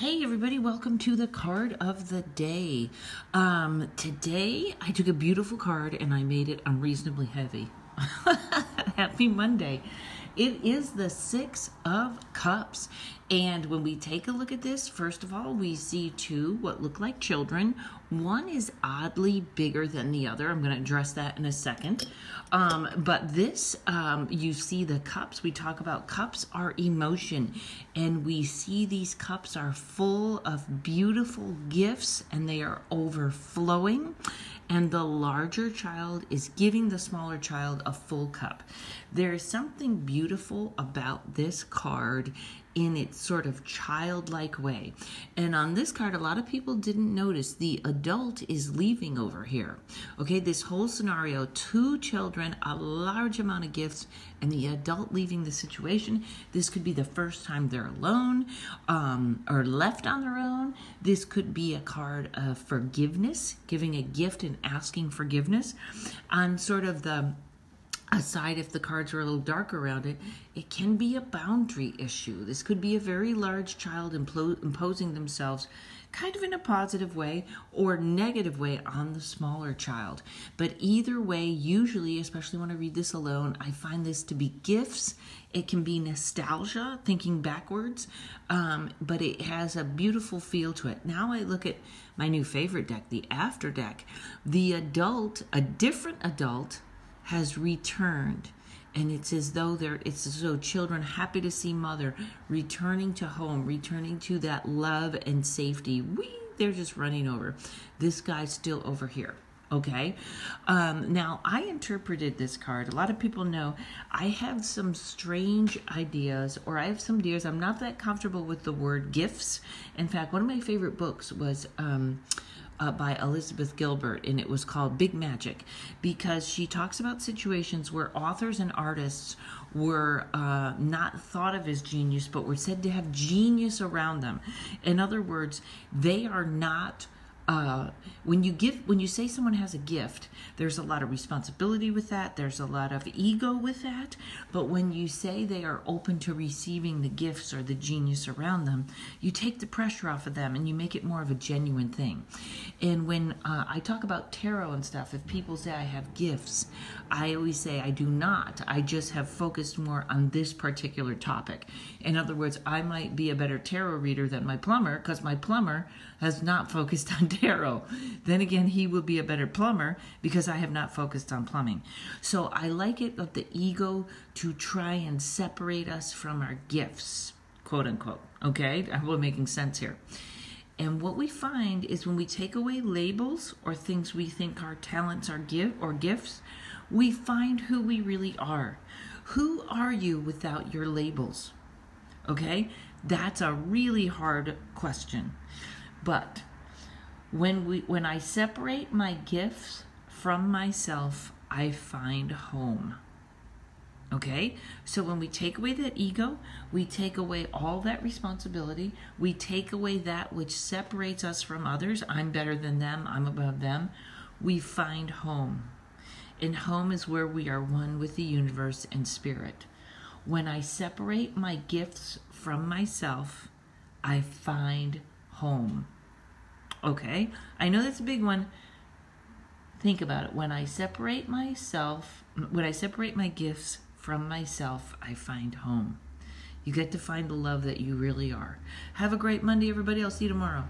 Hey everybody, welcome to the card of the day. Today I took a beautiful card and I made it unreasonably heavy. Happy Monday. It is the Six of Cups. And when we take a look at this, first of all, we see two what look like children. One is oddly bigger than the other. I'm going to address that in a second. But this, you see the cups. We talk about cups are emotion. And we see these cups are full of beautiful gifts and they are overflowing. And the larger child is giving the smaller child a full cup. There is something beautiful about this card in its sort of childlike way. And on this card, a lot of people didn't notice the adult is leaving over here. Okay, this whole scenario, two children, a large amount of gifts, and the adult leaving the situation. This could be the first time they're alone or left on their own. This could be a card of forgiveness, giving a gift and asking forgiveness. On sort of the aside, if the cards are a little dark around it, it can be a boundary issue. This could be a very large child imposing themselves kind of in a positive way or negative way on the smaller child. But either way, usually, especially when I read this alone, I find this to be gifts. It can be nostalgia, thinking backwards, but it has a beautiful feel to it. Now I look at my new favorite deck, the After deck. The adult, a different adult, has returned, and it's as though children happy to see mother returning to home, returning to that love and safety. They're just running over. This guy's still over here. Okay. Now I interpreted this card. A lot of people know I have some strange ideas, or I have some ideas. I'm not that comfortable with the word gifts. In fact, one of my favorite books was by Elizabeth Gilbert, and it was called Big Magic, because she talks about situations where authors and artists were not thought of as genius, but were said to have genius around them. In other words, they are not when you say someone has a gift, there's a lot of responsibility with that. There's a lot of ego with that. But when you say they are open to receiving the gifts or the genius around them, you take the pressure off of them and you make it more of a genuine thing. And when I talk about tarot and stuff, if people say I have gifts, I always say I do not. I just have focused more on this particular topic. In other words, I might be a better tarot reader than my plumber because my plumber has not focused on tarot. Then again, he will be a better plumber because I have not focused on plumbing. So I like it of the ego to try and separate us from our gifts, quote unquote. Okay, I hope I'm making sense here. And what we find is when we take away labels or things we think are talents or gifts, we find who we really are. Who are you without your labels? Okay, that's a really hard question. But when I separate my gifts from myself, I find home. Okay? So when we take away that ego, we take away all that responsibility, we take away that which separates us from others. I'm better than them, I'm above them. We find home. And home is where we are one with the universe and spirit. When I separate my gifts from myself, I find home. Okay, I know that's a big one. Think about it. When I separate my gifts from myself, I find home. You get to find the love that you really are. Have a great Monday, everybody. I'll see you tomorrow.